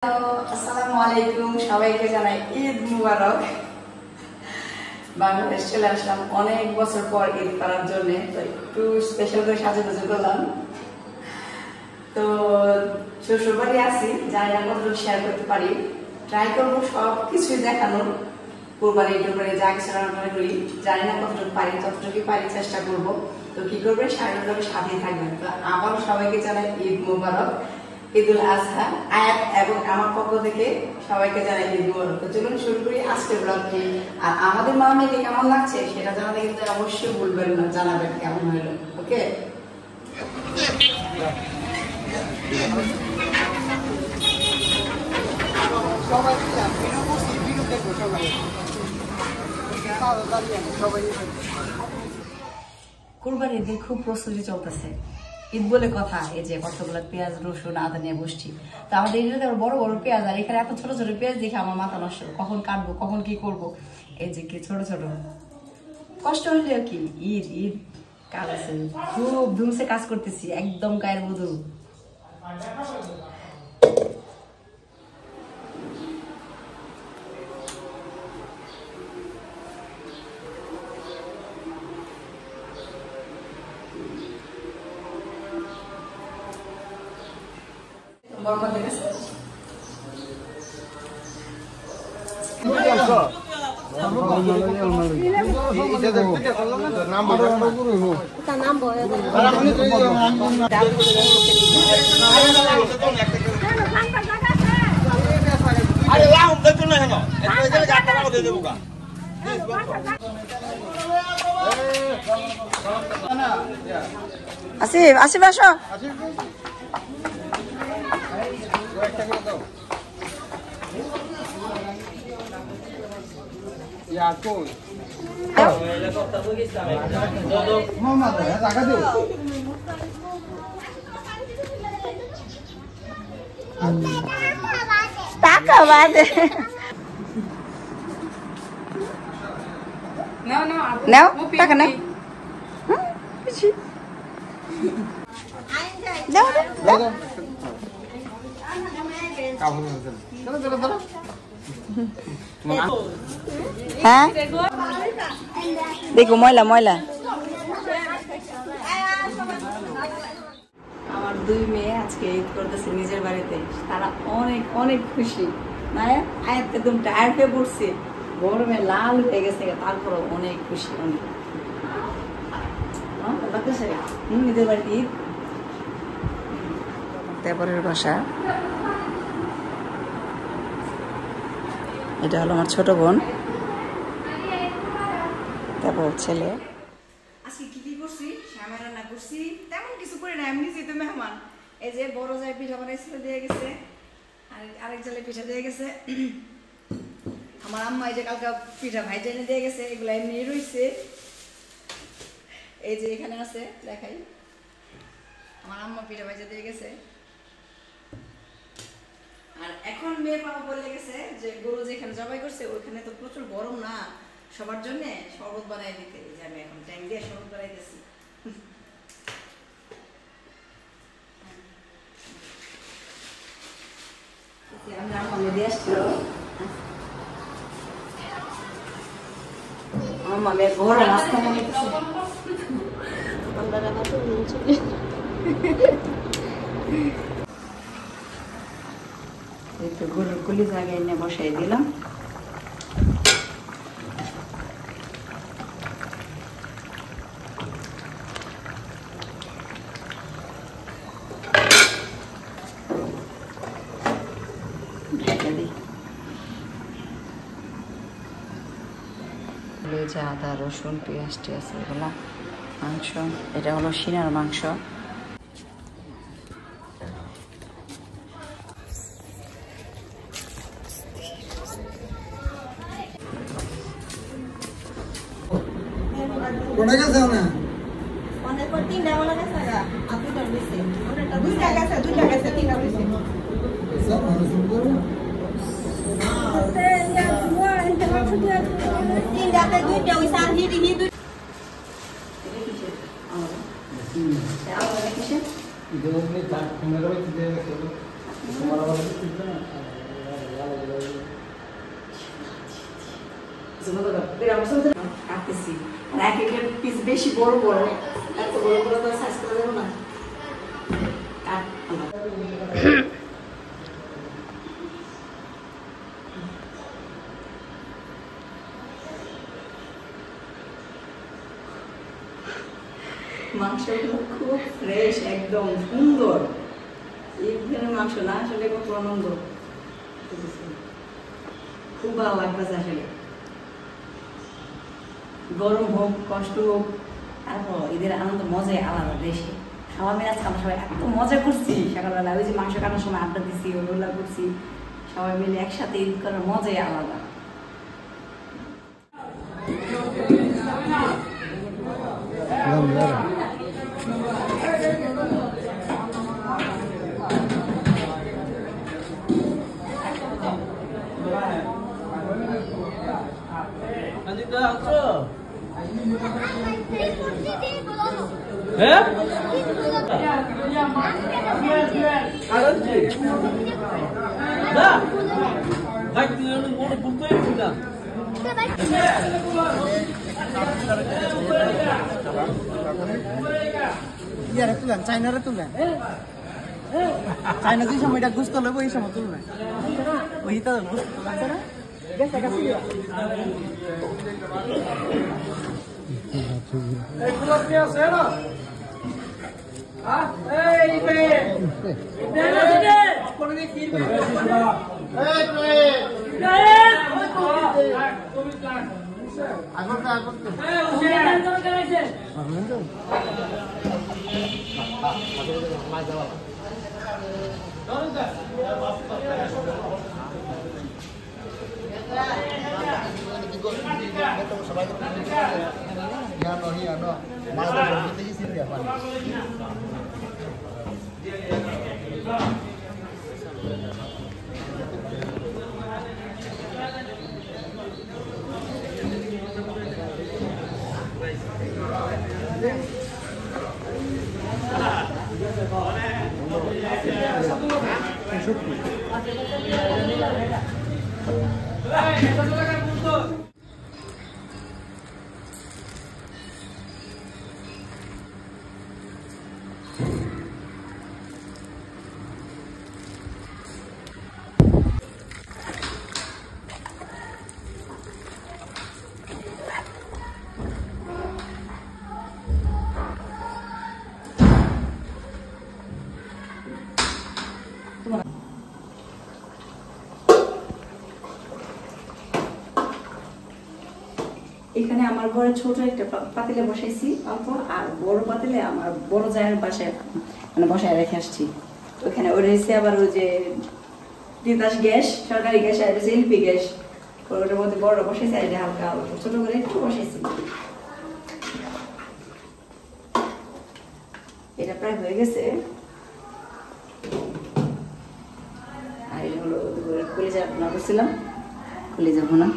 আসসালামু আলাইকুম, সবাইকে জানাই ঈদ মুবারক। বাংলাদেশ চলে আসলাম অনেক বছর পর ঈদ করার জন্য, তো একটু স্পেশাল করে সাজুগুজু করলাম। তো শ্বশুর বাড়ি আছি, জানি না কতটুকু শেয়ার করতে পারি, ট্রাই করবো সব কিছুই দেখানোর। কোরবানি টোরবানি যা কিছু রান্না করি, জানি না কতটুকু পারি, যতটুকু পারি চেষ্টা করবো। তো কি করবেন, সারাদিন সাথেই থাকবেন। তো আবারও সবাইকে জানাই ঈদ মুবারক, ঈদুল আজহা। আয়াত এবং আমার পক্ষ থেকে সবাইকে জানাই ঈদ মুবারক। তো চলুন শুরু করি আজকের ব্লগটি। আর আমাদের মামাকে কেমন লাগছে সেটা জানাতে কিন্তু অবশ্যই ভুলবেন না, জানাবেন কেমন হলো। ওকে, কুরবানির দিন খুব প্রস্তুতি চলতেছে। ঈদ বলে কথা, এই যে কতগুলো পেঁয়াজ রসুন আদা নিয়ে বসছি। তো আমাদের এখানে বড় বড় পেঁয়াজ, আর এখানে এত ছোট ছোট পেঁয়াজ দেখে আমার মাথা নষ্ট, কখন কাটবো কখন কি করব। এই যে কি ছোট ছোট, কষ্ট হইলেও কি ঈদ ঈদ কাজ আছে, খুব ধুমসে কাজ করতেছি, একদম গায়ের মধু। আসিফ আসিফ আসো। টাকা বাদে নাও, টাকা নাও, হ্যাঁ দেখো ময়লা ময়লা। আমার দুই মেয়ে আজকে ঈদ করতেছে নিজের বাড়িতে, তারা অনেক অনেক খুশি। না আয়াত একদম টায়ার্ড হয়ে পড়ছে, গরমে লাল হয়ে গেছে, তারপরে অনেক খুশি। অনেক নিজের বাড়িতে ঈদ। দেবরের বাসা, এটা হলো আমার ছোট বোন, তারপর ছেলে। আজকে কি কি করছি, শ্যামা রান্না করছি, তেমন কিছু করি না, এমনি যেহেতু মেহমান। এই যে বড় যায় পিঠা বানাইছিল, দিয়ে গেছে, আর আরেক জালে পিঠা দিয়ে গেছে। আমার আম্মা এই যে কালকে পিঠা ভাইজা এনে দিয়ে গেছে, এগুলো এমনি রয়েছে। এই যে এখানে আছে, দেখাই, আমার আম্মা পিঠা ভাইজা দিয়ে গেছে। আর এখন মেয়ের বাবা বলে গেছে যে গরু যেখানে জবাই করছে ওইখানে তো প্রচুর গরম না, সবার জন্য শরবত বানাই দিতে। যে আমি এখন ট্যাঙ্ক দিয়ে শরবত বানাইতেছি। গরুর গুলি জায়গায় এনে বসাই দিলাম। আদা রসুন পেঁয়াজ টিয়াজ এগুলো, মাংস, এটা হলো সিনার মাংস। Itu mungkin tak, kenapa tidak? Semua orang itu কাটতেছি এক একের পিস বেশি বড় বড়, এত বড় বড় তো সাইজ করে দেবো না। মাংসগুলো খুব ফ্রেশ, একদম সুন্দর। এই ধরনের মাংস না আসলে কত আনন্দ, খুব ভালো লাগতেছে আসলে। গরম হোক কষ্ট হোক, তারপর এদের আনন্দ মজাই আলাদা দেশে। সবাই মিলে আজকে আমরা সবাই এত মজা করছি সকালবেলা, ওই যে মাংস কাটার সময় আড্ডা দিচ্ছি, ওগুলা করছি, সবাই মিলে একসাথে ঈদ করার মজাই আলাদা। ইয়ারে তুলেন, চাইনারে তুলেন, চাইনা যে সময়টা গুস্ত লব এই সময় তুলবেন, ওই তো গুস্ত তুলছে না গেছে গেছে। এই গুলো কি আছে না? এই পে দে দে কোন দিকে ফিরবে, এই পে আগর কা আগর তো এই ওখানে কাজ করাইছে আমি তো মাছ দাও এখানে আমার ঘরে ছোট একটা পাতিলে বসাইছি অল্প, আর বড় পাতিলে আমার বড় জায়ের বাসায় মানে বসায় রেখে আসছি। ওখানে ওই রয়েছে আবার ওই যে তিতাস গ্যাস, সরকারি গ্যাস, আর এলপি গ্যাস, ওটার মধ্যে বড় বসাইছি, আর হালকা ছোট করে একটু বসাইছি। এটা প্রায় হয়ে গেছে। আর এটা হলো কলিজা ভুনা করছিলাম, কলিজা ভুনা।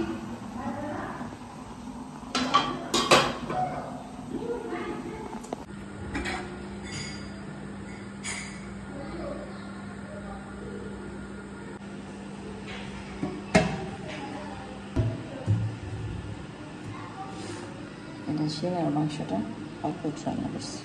এটা শিমের মাংসটা অল্প রান্না করছি।